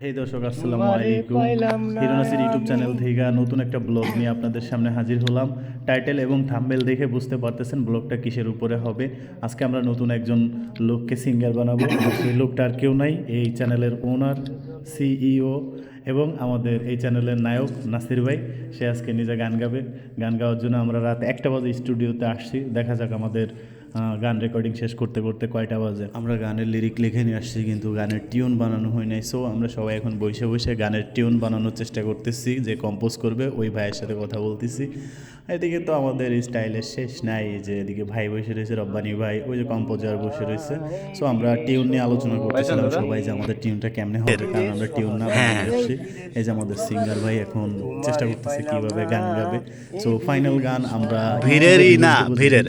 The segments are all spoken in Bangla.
এই দর্শক আসসালামু আলাইকুম। হিরো নাসির ইউটিউব চ্যানেল থেকে নতুন একটা ব্লগ নিয়ে আপনাদের সামনে হাজির হলাম। টাইটেল এবং থাম্বনেল দেখে বুঝতে পারতেছেন ব্লগটা কিসের উপরে হবে। আজকে আমরা নতুন একজন লোককে সিঙ্গার বানাবো। সেই লোকটা আর কেউ নাই, এই চ্যানেলের ওনার, সিইও এবং আমাদের এই চ্যানেলের নায়ক নাসির ভাই। সে আজকে নিজে গান গাবে। গান গাওয়ার জন্য আমরা রাত 1টা বাজে স্টুডিওতে আসছি। দেখা যাক আমাদের গান রেকর্ডিং শেষ করতে করতে কয়টা বাজে। আমরা গানের লিরিক লিখে নিয়ে আসছি, কিন্তু গানের টিউন বানানো হয় নাই। সো আমরা সবাই এখন বসে বসে গানের টিউন বানানোর চেষ্টা করতেছি। যে কম্পোজ করবে ওই ভাইয়ের সাথে কথা বলতেছি। এদিকে তো আমাদের স্টাইলের শেষ নাই, যে এদিকে ভাই বসে রয়েছে, রব্বানি ভাই, ওই যে কম্পোজার বসে রয়েছে। সো আমরা টিউন নিয়ে আলোচনা করতেছিলাম সবাই, যে আমাদের টিউনটা কেমনে হবে, কারণ আমরা টিউন না বানিয়ে আসছি। এই যে আমাদের সিঙ্গার ভাই এখন চেষ্টা করতেছে কিভাবে গান গাবে। সো ফাইনাল গান আমরা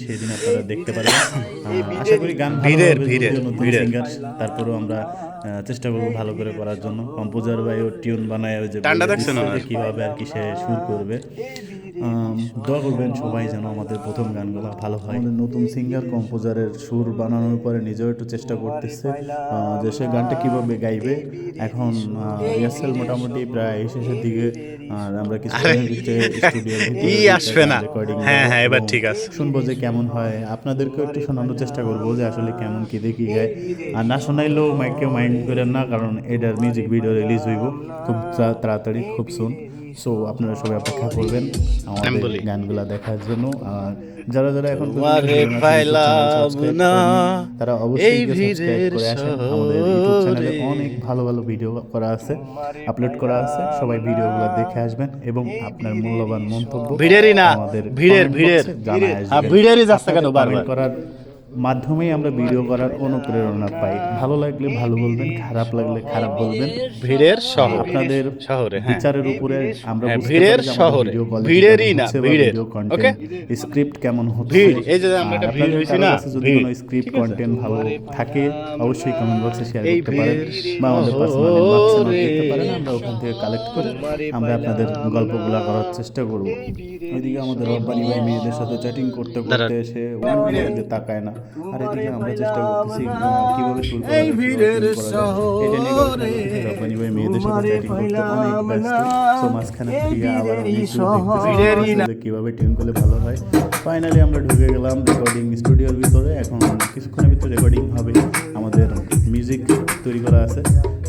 সেদিন আপনারা দেখতে পারেন। আশা করি গান সিঙ্গার, তারপরেও আমরা চেষ্টা করবো ভালো করে করার জন্য। কম্পোজার ভাই ও টিউন বানায় যে কিভাবে আর কি সে সুর করবে। দোয়া করবেন সবাই যেন আমাদের প্রথম গানগুলো ভালো হয়। আমাদের নতুন সিঙ্গার কম্পোজারের সুর বানানোর পরে নিজেও একটু চেষ্টা করতেছে যে সে গানটা কীভাবে গাইবে। এখন রিহার্সাল মোটামুটি প্রায় শেষের দিকে, আর আমরা কিছু রেকর্ডিং এবার ঠিক আছে, শুনবো যে কেমন হয়। আপনাদেরকেও একটু শোনানোর চেষ্টা করবো যে আসলে কেমন কী দেখি গায়। আর না শোনাইলেও কেউ মাইন্ড করেন না, কারণ এটার মিউজিক ভিডিও রিলিজ হইব খুব তাড়াতাড়ি, খুব সুন। সো আপনারা সবাই অপেক্ষা করবেন আমাদের গানগুলা দেখার জন্য। আর যারা যারা এখন তারা অবশ্যই সাবস্ক্রাইব করে আসেন। আমাদের ইউটিউব চ্যানেলে অনেক ভালো ভালো ভিডিও করা আছে, আপলোড করা আছে। সবাই ভিডিওগুলো দেখে আসবেন এবং আপনার মূল্যবান মন্তব্য আমাদের করার মাধ্যমেই আমরা ভিডিও করার অনুপ্রেরণা পাই। ভালো লাগলে ভালো বলবেন, খারাপ লাগলে খারাপ বলবেন। ভিড়ের শহর, আপনাদের শহরে বিচারের উপরে আমরা ভিড়ের শহরে, ভিড়েরই না ভিড়ের। ওকে, স্ক্রিপ্ট কেমন হচ্ছে, ভিড়, এই যে আমরা একটা ভিড় হইছি না, যদি কোনো স্ক্রিপ্ট কন্টেন্ট ভালো থাকে অবশ্যই কমেন্ট বক্সে শেয়ার করতে পারেন বা আমাদের পার্সোনাল ইনবক্সে নক করতে পারেন। আমরা ওখান থেকে কালেক্ট করে আমরা আপনাদের গল্পগুলো করার চেষ্টা করব। ওইদিকে আমাদের রব্বানি ভাই মেয়েদের সাথে চ্যাটিং করতে করতে এসে ওইদিকে তাকায় না। আর এদিকে আমরা চেষ্টা করতেছি কিভাবে শুরু করা যায়, এটা নিয়ে রব্বানি ভাই মেয়েদের সাথে চ্যাটিং করতে অনেক ব্যস্ত। সো মাঝখানে থেকে আবার কিভাবে টিউন করলে ভালো হয়। ফাইনালি আমরা ঢুকে গেলাম রেকর্ডিং স্টুডিওর ভিতরে। এখন কিছুক্ষণের ভিতরে রেকর্ডিং হবে। আমাদের মিউজিক তৈরি করা আছে,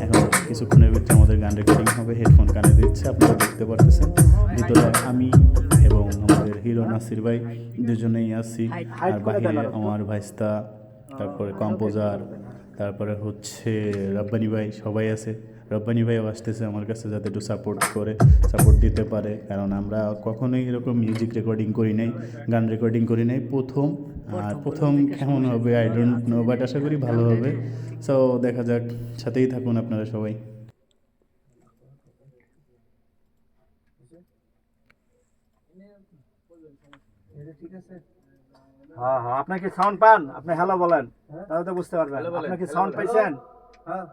এখন কিছুক্ষণের ভিতরে আমাদের গান রেকর্ডিং হবে। হেডফোন কানে দিচ্ছে, আপনারা দেখতে পারতেছেন। ভিতরে আমি এবং আমাদের হিরো নাসির ভাই দুজনেই আছি, আর বাহিরে আমার ভাইস্তা, তারপরে কম্পোজার, তারপরে হচ্ছে রব্বানি ভাই, সবাই আছে। রব্বানি ভাইও আসতেছে আমার কাছে, যাতে একটু সাপোর্ট দিতে পারে, কারণ আমরা কখনোই এরকম মিউজিক রেকর্ডিং করি নাই, গান রেকর্ডিং করি নাই, প্রথম। আর প্রথম কেমন হবে আই ডোন্ট নো, বাট আশা করি ভালো হবে। সো দেখা যাক, সাথেই থাকুন আপনারা সবাই। ঠিক আছে। হ্যাঁ হ্যাঁ, আপনার কি সাউন্ড পান? আপনি হ্যালো বলেন, তাহলে তো বুঝতে পারবেন। আপনার কি সাউন্ড পাইছেন? হ্যাঁ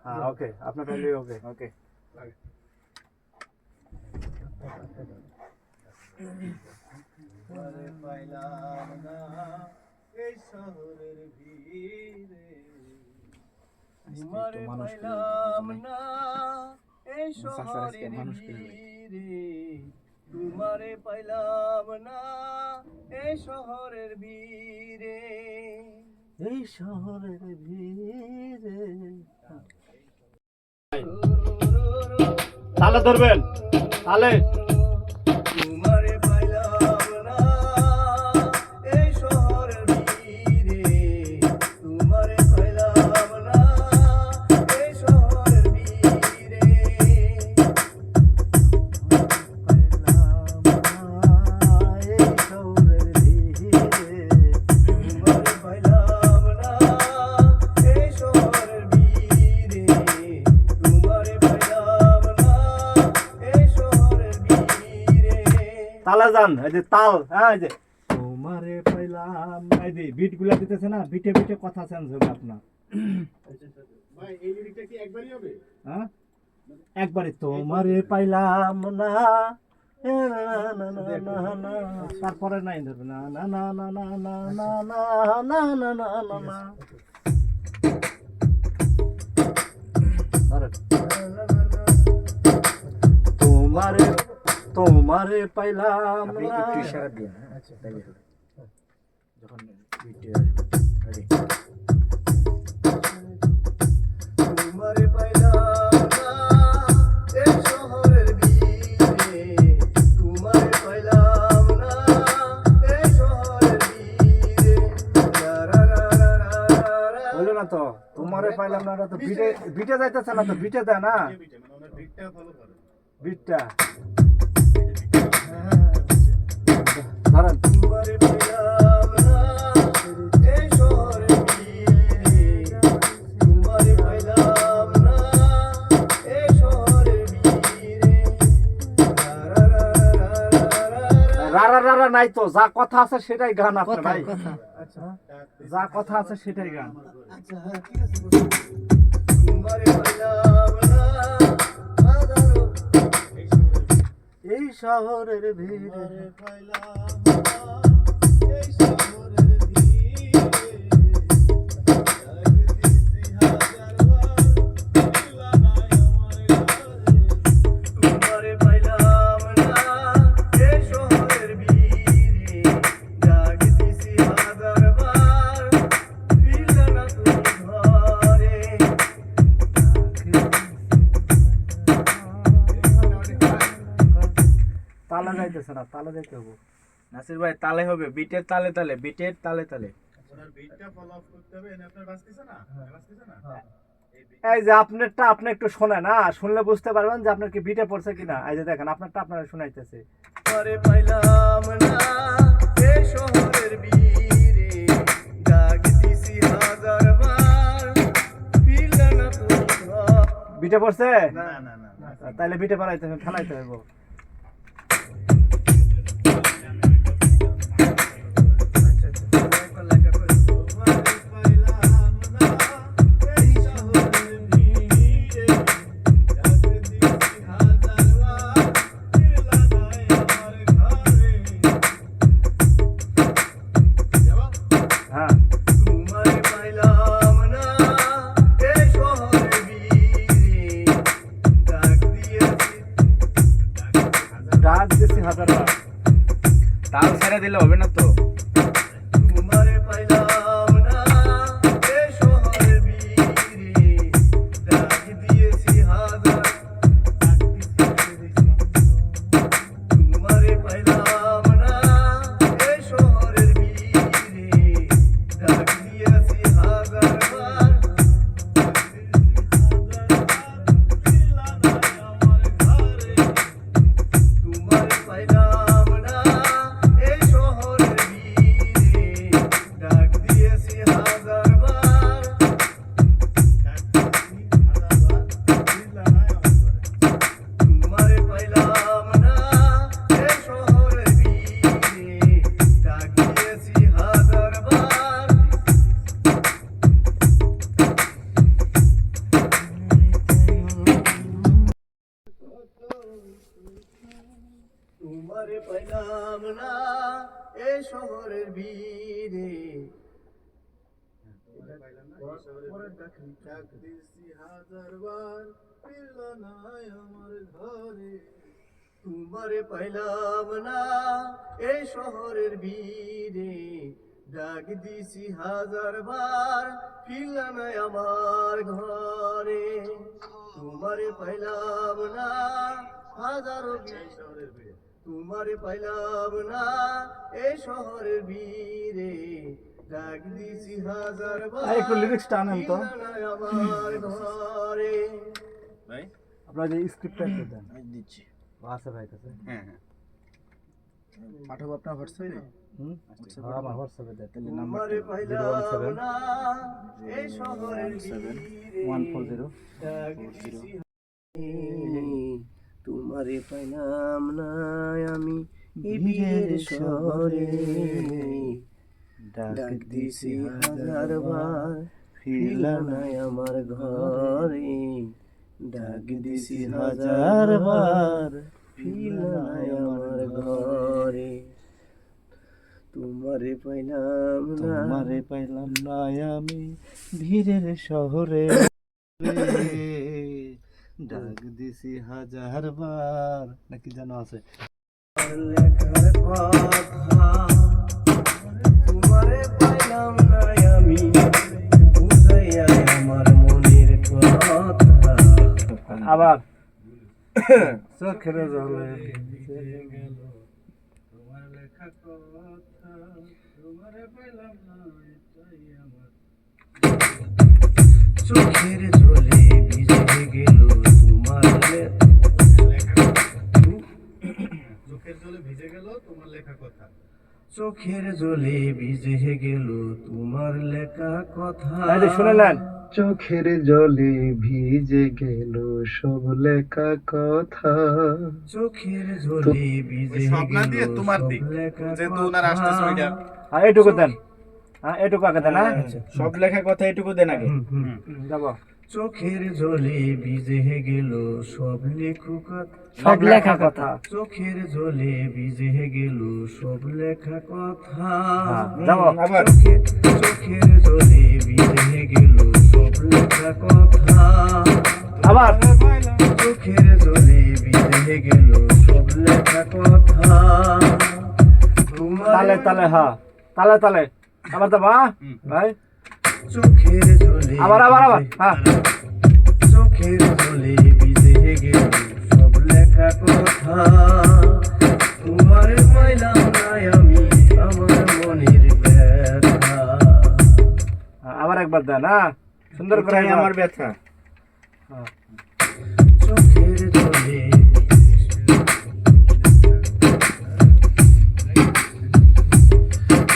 হ্যাঁ, ওকে, আপনার ফ্যামিলি ওকে ওকে। তোমারে পাইলাম না এই শহরের ভিড়ে, এই শহরের ভিড়ে। তালে ধরবেন, তালে। তোমারে পাইলাম না এই শহরের ভিড়ে, তোমারে পাইলাম না এই শহরের ভিড়ে। তালা যান, এই যে তাল, হ্যাঁ, এই যে তোমারে পাইলাম, এই যে বিট গুলা দিতেছে না, বিটে বিটে কথা চেঞ্জ হবে আপনার। ভাই এই লিরিকটা কি একবারই হবে? হ্যাঁ, একবারই। তোমারে পাইলাম না, তারপরে নাই ধরবে না না না না না না না না না না না না না। তোমারে পাইলাম আপনি না। একটু ইশারা দিন, হ্যাঁ? আচ্ছা, তাইলে হবে। যখন ভিডিও আসবে। Ready? তোমারে পাইলাম না এই শহরের ভিড়ে, তোমারে পাইলাম না এই শহরের ভিড়ে। হইলো না তো, তোমারে পাইলাম না, তো বিটে বিটে যাইতেছে না, তো বিটে দেয় না বিটটা। ধরেন তোমারে পাইলাম না এই শহরের ভিড়ে, তোমারে পাইলাম না এই শহরের ভিড়ে। রারা রারা নাই তো, যা কথা আছে সেটাই গান আপনার ভাই। আচ্ছা, যা কথা আছে সেটাই গান। আচ্ছা হ্যাঁ ঠিক আছে। তোমারে পাইলাম না হাজারো এই শহরের ভিড়ে, পাইলাম না এই শহরের ভিড়ে। তোমারে পাইলাম না এই শহরের ভিড়ে, ডাক দিছি হাজারবার, ফিরলা না তুমি ঘরে। তালে যাইতেছে না, তালে যাইতে হবে। নাসির ভাই, তালে হবে, বিটের তালে তালে, বিটের তালে তালে। এই যে আপনারটা আপনি একটু শোনেন, না শুনলে বুঝতে পারবেন যে আপনার কি বিটে পড়ছে কিনা। এই যে দেখেন আপনারটা আপনারা শুনাইতেছে। আরে পাইলাম না এই শহরের ভিড়ে, ডাক দিছি হাজারবার, ফিরলা না তুমি ঘর। বিটে পড়ছে না? তাইলে বিটে পালাইতে হবে, ফেলাইতে হবে। হ্যাঁ, তোমারে পাইলাম না এই শহরের ভিড়ে, ডাক দিয়েছি হাজারবার। তাল ছেড়ে দিলে হবে না তো। তোমারে পাইলাম না এই শহরের ভিড়ে, ডাক দিয়েছি হাজার। তোমারে পাইলাম না এই শহরের ভিড়ে, ডাক দিয়েছি হাজারবার, তোমারে পাইলাম না এই শহরের ভিড়ে, ডাক দিয়েছি হাজারবার। তোমারে পাইলাম না এই শহরের ভিড়ে, ডাক দিয়েছি হাজারবার। তোমারে পাইলাম না এই শহরের ভিড়ে, ডাক দিছি হাজারবার, ফিরলা না আমার ঘরে। তোমারে পাইলাম না এই শহরের ভিড়ে, ডাক দিছি হাজারবার, ফিরলা না আমার ঘরে। তোমারে পাইলাম না হাজারো শহরের ভিড়ে, তোমারে পাইলাম না এই শহরের ভিড়ে, ডাক দিছি হাজারবার, একটু লিরিক্স টানেন তো আমার ঘরে। ভাই আপনারা যে স্ক্রিপ্টটা একটু দেন। আমি দিচ্ছি। আছে ভাই কাছে? হ্যাঁ হ্যাঁ, পাঠাবো আপনার হোয়াটসঅ্যাপে। হ্যাঁ, আমার হোয়াটসঅ্যাপে দেন। তাহলে তোমারে নাম্বারটা পাইলাম না এই শহরের ভিড়ে, 140 ডাক দিছি। তোমারে পাইলাম না আমি ভিড়ের শহরে, ডাক দিছি হাজারবার, ফিরলা না আমার ঘরে। ডাক দিছি হাজারবার, ফিরলা না আমার ঘরে। তোমারে পাইলাম না, তোমারে পাইলাম না আমি ভিড়ের শহরে, ডাক দিছি হাজার বার, নাকি যেন আছে। তোমারে পাইলাম না আমি, বুঝাইয়া আমার মনের কথা। আবার চোখের জলে ভিজে গেল তোমার লেখা কথা, তোমারে পাইলাম না এটাই আমার। চোখের জলে ভিজে গেল তোমার চোখের জলে ভিজে গেল তোমার লেখা কথা, চোখের জলে ভিজে গেল তোমার লেখা কথা। শুনলেন? চোখের জলে ভিজে গেল সব লেখা কথা, চোখের জলে ভিজে গেল তোমার দিক, যেহেতু ওনার আসতেছে ওইটা। হ্যাঁ এটুকু দেন, হ্যাঁ এটুকু আগে দেন। সব লেখা কথা এটুকু দেন আগে। যাবো। চোখের জলে ভিজে গেল সব সব লেখা কথা, চোখের জলে ভিজে গেল সব লেখা কথা। যাবো আবার। চোখের জলে ভিজে গেল সব লেখা কথা, আবার। চোখের জলে ভিজে গেল সব লেখা কথা। তালে তালে, হ্যাঁ তালে তালে, আবার তো ভাই। চোখের জলে আবার আবার আবার, হ্যাঁ। চোখের জলে ভিজে গেল সব লেখা কথা, তোমার পাইলাম না আমি আমার মনের ব্যথা। আবার একবার দেন, হ্যাঁ সুন্দর করে। আমার ব্যথা। চোখের জলে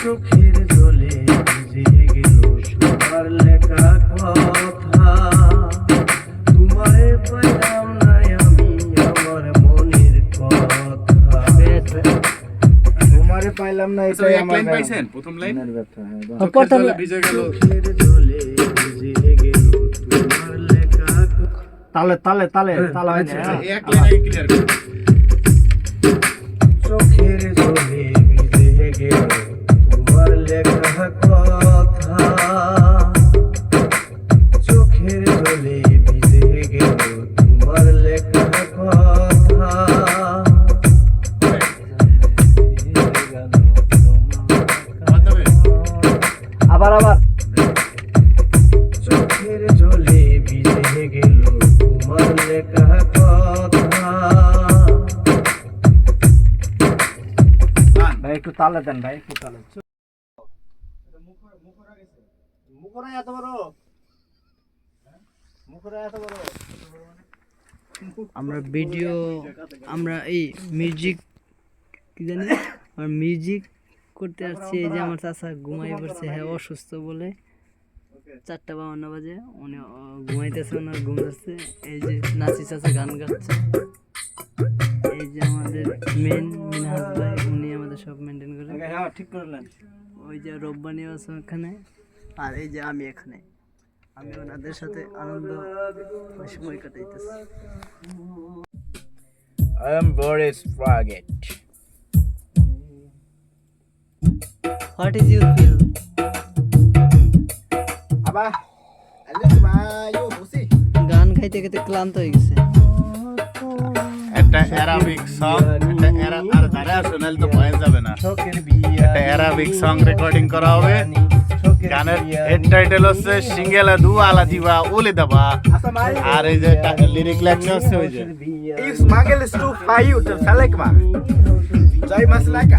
চোখের জলে ভিজে গেল তোমার লেখা কথা, তোমারে পাইলাম না আমি আমার মনের কথা। তোমারে পাইলাম না, এটাই আমার পাইছেন প্রথম লাইন। চোখের জলে ভিজে গেল, চোখের জলে ভিজে গেল তোমার লেখা কথা। তালে তালে তালে তালে হয় না, এক লাইনে ক্লিয়ার করুন। চোখের জলে ভিজে গেল তোমার লেখা কথা, চোখের জলে ভিজে গেল তোমার লেখা কথা। আবার আবার। চোখের জলে ভিজে গেল তোমার লেখা কথা। ভাই একটু তালে দেন, ভাই একটু তালে। মুখরা এত বড়, মুখরা এত বড়। আমরা ভিডিও, আমরা এই মিউজিক কি জানি, আমরা মিউজিক করতে আসছি। এই যে আমার চাচা ঘুমাই পড়ছে, হ্যাঁ অসুস্থ বলে। 4:52 বাজে, উনি ঘুমাইতেছে, ওনার ঘুম যাচ্ছে। এই যে নাচি চাচা গান গাচ্ছে। এই যে আমাদের মিনহাজ ভাই, উনি আমাদের সব মেনটেন করে। হ্যাঁ ঠিক করলেন। ওই যে রব্বানি আছে ওখানে, আর এই যে আমি এখানে। আমি ওনাদের সাথে আনন্দ সময় কাটাইতেছি। I am Boris Praget. What is your feel? আবার আলে মায়ো বসি। গান গাইতে গাইতে ক্লান্ত হয়ে গেছে। একটা অ্যারাবিক সং, একটা আর ধারে শোনাল তো ভয় যাবে না। একটা অ্যারাবিক সং রেকর্ডিং করা হবে। গানের হেড টাইটেল হচ্ছে সিঙ্গেলা দু আলা দিবা ওলে দাবা, আর এই যে লিরিক লেখা হচ্ছে ওই যে ইস মাগেল টু ফাইউ তো ফেলেক মা জয় মাসলাকা।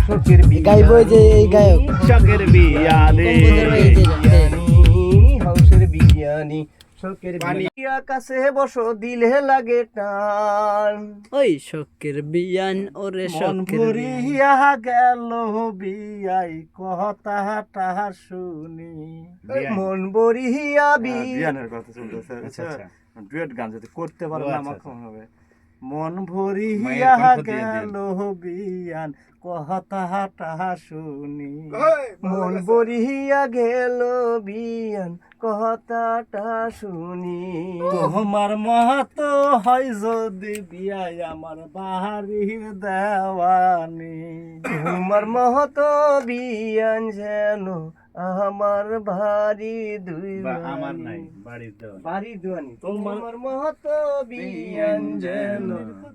গাইবো যে এই গায়ক চকের বিয়ালে হাউসের বিয়ানি শোকের বিয়ানি। আকাশে বসো দিলে লাগে টান, ওই শোকের বিয়ান ওরে মন শোকের বিয়ান। ভরিয়া গেল বিয়াই কথাটা শুনি, মন ভরিয়া বিয়ানের কথা চলতেছে। আচ্ছা ডুয়েট গান যদি করতে পারো না আমার কেমন হবে। মন ভরিয়া গেল বিয়ান কথাটা শুনি, মন ভরিয়া গেল বিয়ান কথাটা শুনি। তোমার মহতো হয় যদি বিয়াই আমার বাড়ির দেওয়ানি, তোমার মহতো বিয়ান যেন আমার ভারী দুই আমার নাই বাড়ির দেওয়া বাড়ি দুয়ানি তোমার মহত বিয়ান যেন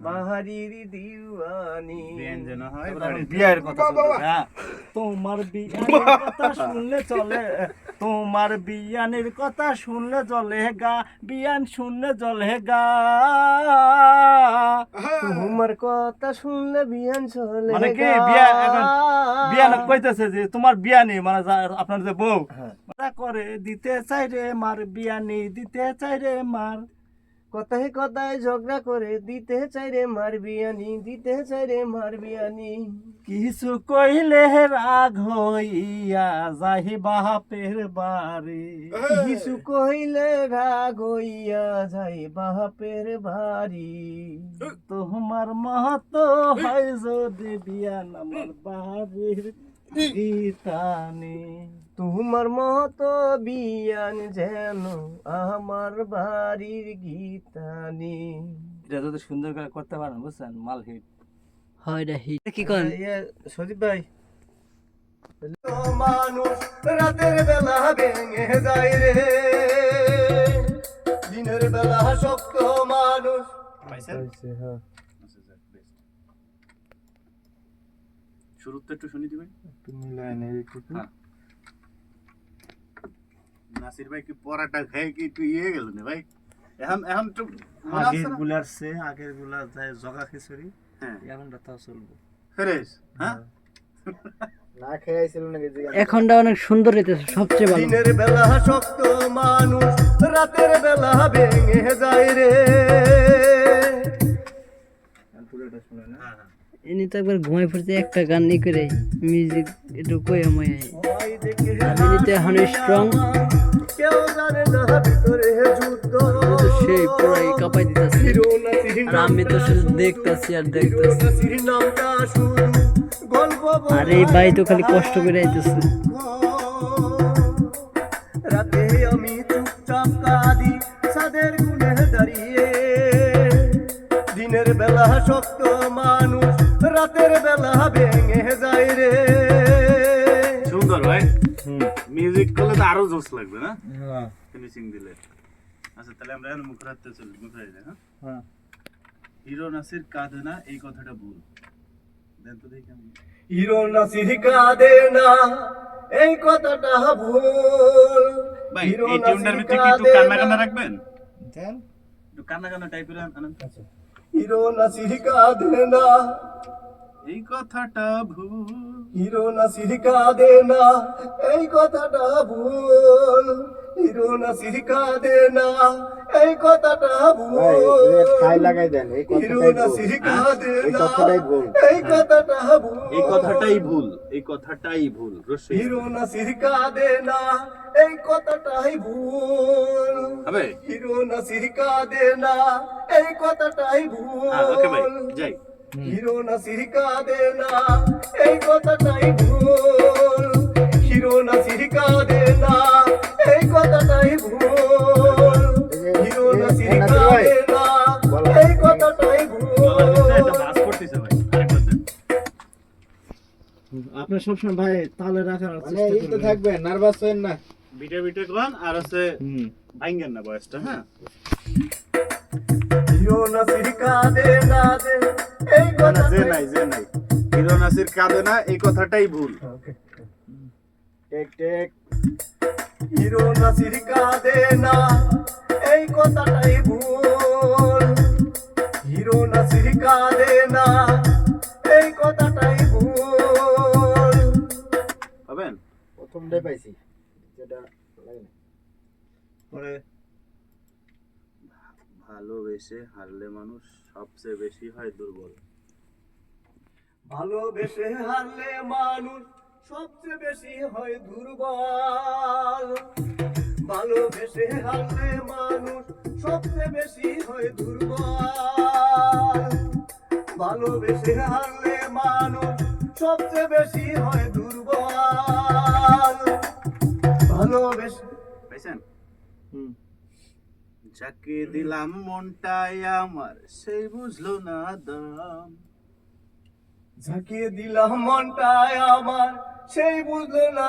বাহারির দিওয়ানি যেন হয় বিয়ের কথা হ্যাঁ তোমার বিয়ানের কথা শুনলে চলে তোমার বিয়ানের কথা শুনলে চলে গা বিয়ান শুনলে চলে গা তোমার কথা শুনলে বিয়ান চলে মানে কি বিয়া এখন বিয়ান কইতেছে যে তোমার বিয়ানি মানে আপনার যে বউ করে দিতে চাই রে মার বিয়ানি দিতে চাই রে মার কথায় কথায় ঝগড়া করে দিতে চাই রে মার বিয়ানি দিতে চাই রে মার বিয়ানি কিছু কইলে রাগ হইয়া যাহি বাপের বাড়ি কিছু কইলে রাগ হইয়া যাই বাপের বাড়ি তোমার মহতো হয় যদি বিয়ান আমার বাড়ির গীতানি তোমার মতো বিয়ান যেন আমার বাড়ির গীতানি এটা যদি সুন্দর করে করতে পারেন বুঝছেন মাল হিট হয় এটা হিট কি করেন সজীব ভাই মানুষ রাতের বেলা ভেঙে যায় রে দিনের বেলা শক্ত মানুষ হ্যাঁ শুরুতে একটু শুনি দিবেন তুমি লাইনে হ্যাঁ। নাসির ভাই কি পরাটা খাই কি একটু ইয়ে গেল না ভাই এখন এখন তো আগের গুলার যায় জগা খিচুড়ি হ্যাঁ এখনটা তাও চলবো ফ্রেশ হ্যাঁ না খেয়েছিল নাকি এখনটা অনেক সুন্দর হইতেছে সবচেয়ে ভালো দিনের বেলা শক্ত মানুষ রাতের বেলা ভেঙে যায় রে পুরোটা শুনে না এনি তো একবার ঘুমাই পড়ছে একটা গান ই করে মিউজিক একটু কয়ে ময়ে আমি নিতে এখন স্ট্রং কেউ জানে না ভিতরে যুদ্ধ সেই পুরাই কাঁপাই দিতেছে আর আমি তো শুধু দেখতেছি আর দেখতেছি নামটা শুধু গল্প আর এই ভাই তো খালি কষ্ট করে আইতেছে রাতে আমি চুপচাপ কাঁদি সাদের গুণে দাঁড়িয়ে দিনের বেলা শক্ত মানুষ রাতের বেলা ভেঙে যায় রে সুন্দর ভাই মিউজিক করলে তো আরো জোশ লাগবে না ফিনিশিং দিলে আচ্ছা তাহলে আমরা এখন মুখরাতে চলি মুখরাই যাই হ্যাঁ হিরো নাসির কাঁদে না এই কথাটা ভুল দেন তো দেখি আমি হিরো নাসির কাঁদে না এই কথাটা ভুল ভাই হিরো এই টিউনটার নাসির ভিতরে কি একটু কাঁদে কান্না কান্না না। রাখবেন দেন একটু কান্না কান্না টাইপের আনন্দ হিরো নাসির কাঁদে না এই কথাটা ভুল হিরো নাসির কাঁদে না এই কথাটা ভুল হিরো নাসির কাঁদে না এই কথাটা ভুল লাগাই দেন এই হিরো নাসির কাঁদে না ভুল এই কথাটা ভুল এই কথাটাই ভুল এই কথাটাই ভুল রসই হিরো নাসির কাঁদে না এই কথাটাই ভুল হবে হিরো নাসির কাঁদে না এই কথাটাই ভুল ওকে ভাই যাই হিরো নাসির কাঁদে না এই কথাটাই ভুল হিরো নাসির কাঁদে না এই কথাটাই ভুল হিরো নাসির কাঁদে না এই কথাটাই এটা ভুল বাস করতেছে ভাই আরেকবার দেন আপনি সবসময় ভাই তালে রাখার মানে এই তো থাকবেন নার্ভাস হবেন না বিটে বিটে কোন আর আছে ভাঙ্গেন না বয়সটা হ্যাঁ হিরো নাসির কাঁদে না দে এই যে কথাটাই নাই হিরো নাসির কাঁদে না এই কথাটাই ভুল টেক টেক হিরো নাসির কাঁদে না এই কথাটাই ভুল হিরো নাসির কাঁদে না এই কথাটাই ভুল হবেন প্রথমটাই পাইছি যেটা লাগে না পরে ভালোবেসে হারলে মানুষ সবচেয়ে বেশি হয় দুর্বল ভালোবেসে হারলে মানুষ সবচেয়ে বেশি হয় দুর্বল ভালোবেসে হারলে মানুষ সবচেয়ে বেশি হয় দুর্বল ভালোবেসে হারলে মানুষ সবচেয়ে বেশি হয় দুর্বল ভালোবেসে পাইছেন যাকে দিলাম মনটাই আমার সেই বুঝলো না দাম ঝাঁকিয়ে দিলাম মনটায় আমার সেই বুঝলো না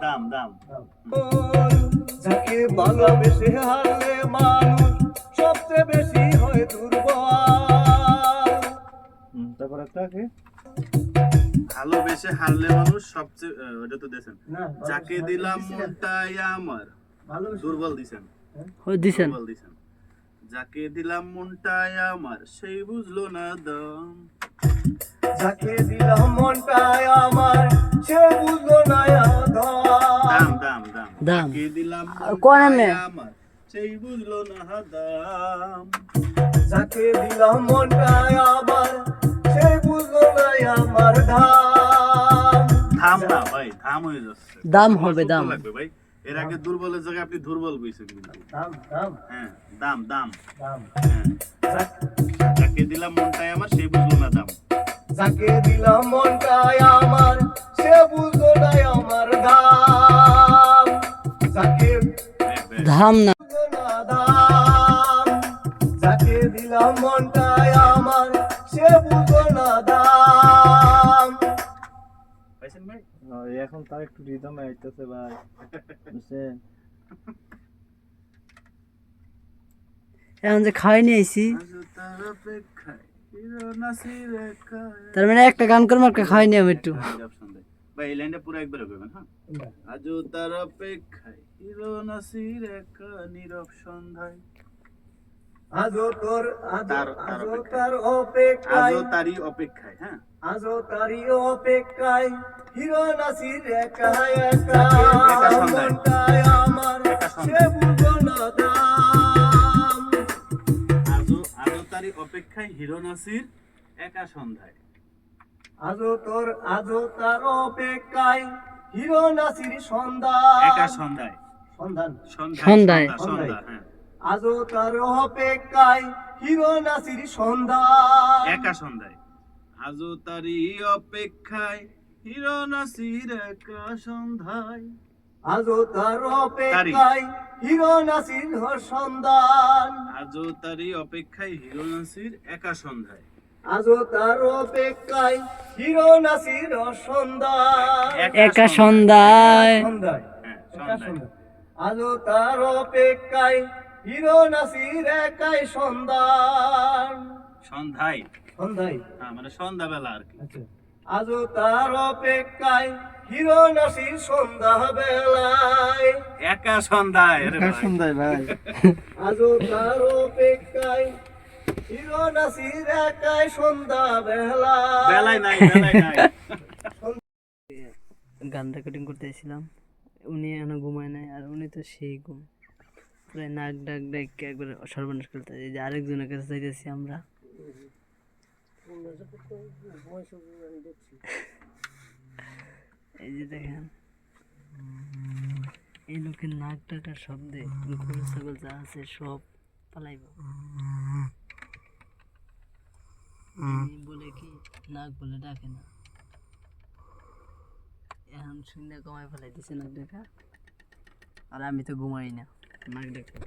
দাম দাম যাকে ভালোবেসে হারলে মানুষ সবচেয়ে বেশি হয় দুর্বল। তারপর একটা কি ভালোবেসে হারলে মানুষ সবচেয়ে ওটা তো দেখেন না যাকে দিলাম মনটাই আমার দুর্বল দিছেন ও দিছেন দুর্বল দিছেন যাকে দিলাম মনটাই আমার সেই বুঝলো না দাম যাকে দিলাম মনটাই আমার সে বুঝলো না দাম দাম দাম দাম যাকে দিলাম কোন মনটাই এমনে? আমার সেই বুঝলো না দাম যাকে দিলাম মনটাই আমার সে বুঝলো না আমার দাম। থাম না ভাই থাম হয়ে যাচ্ছে দাম তোমার হবে, শক্ত দাম। লাগবে ভাই এর আগে দুর্বলের জায়গায় আপনি দুর্বল বইছেন কিন্তু দাম দাম হ্যাঁ দাম দাম দাম হ্যাঁ যাকে দিলাম মনটাই আমার সেই বুঝলো না দাম যাকে দিলাম মনটাই আমার সে বুঝলো না আমার দাম। যাকে ধাম না বুঝলো না দাম, যাকে দিলাম মনটাই আমার সে বুঝলো না দাম। পাইছেন ভাই এখন তার একটু রিদমে আইতেছে ভাই, বুঝছেন? এখন যে খাওয়াই নিয়ে আইছি তার অপেক্ষায় হিরো নাসির একা তার মানে একটা গান করবো একটা খাওয়াই নিয়ে আমি একটু অপশন দেয় ভাই এই লাইনটা পুরো একবার করবেন হ্যাঁ আজও তার অপেক্ষায় হিরো নাসির একা নীরব সন্ধ্যায় আজও তোর তার আজও অপেক্ষায়। তার অপেক্ষায়, আজও তারই অপেক্ষায় হ্যাঁ আজও তারই অপেক্ষায় হিরো নাসির একা একা একা সন্ধ্যায়। মনটাই আমার একা সন্ধ্যায়। সে বুঝলো না দাম। আজও তারই অপেক্ষায় হিরো নাসির একা সন্ধ্যায় আজও তার অপেক্ষায় হিরো নাসির একা সন্ধান সন্ধ্যায় সন্ধান সন্ধ্যায়। সন্ধ্যা হ্যাঁ আজও তার অপেক্ষায় হিরো নাসির সন্ধান একা সন্ধ্যায় আজও তারই অপেক্ষায় হিরো নাসির একা সন্ধ্যায় আজও তার অপেক্ষায় হিরো নাসির সন্ধান আজও তারই অপেক্ষায় হিরো নাসির একা সন্ধ্যায় আজও তার অপেক্ষায় হিরো নাসির সন্ধান একা সন্ধ্যায় সন্ধ্যায় হ্যাঁ একা সন্ধ্যায় সন্ধ্যা। আজও তার অপেক্ষায় হিরো নাসির একাই সন্ধান সন্ধ্যায় সন্ধ্যায় হ্যাঁ মানে সন্ধ্যাবেলা আর কি আচ্ছা আজও তার অপেক্ষায় হিরো নাসির সন্ধ্যা বেলায় একা সন্ধ্যায় আরে ভাই। ভাই আজও তার অপেক্ষায় হিরো নাসির একাই সন্ধ্যা বেলায় বেলায় নাই বেলায় নাই গান রেকর্ডিং করতে এসেছিলাম উনি এখনো ঘুমায় নাই আর উনি তো সেই ঘুম প্রায় নাক ডাক ডাক একবার সর্বনাশ করতে এই যে আরেকজনের কাছে চাইতেছি আমরা এই যে দেখেন এই লোকের নাক ডাকার শব্দে গরু ছাগল যা আছে সব পালাইব বলে কি নাক বলে ডাকে না এখন শূন্য কমায় ফেলাই দিছে নাক ডাকা আর আমি তো ঘুমাই না নাক ডাকতে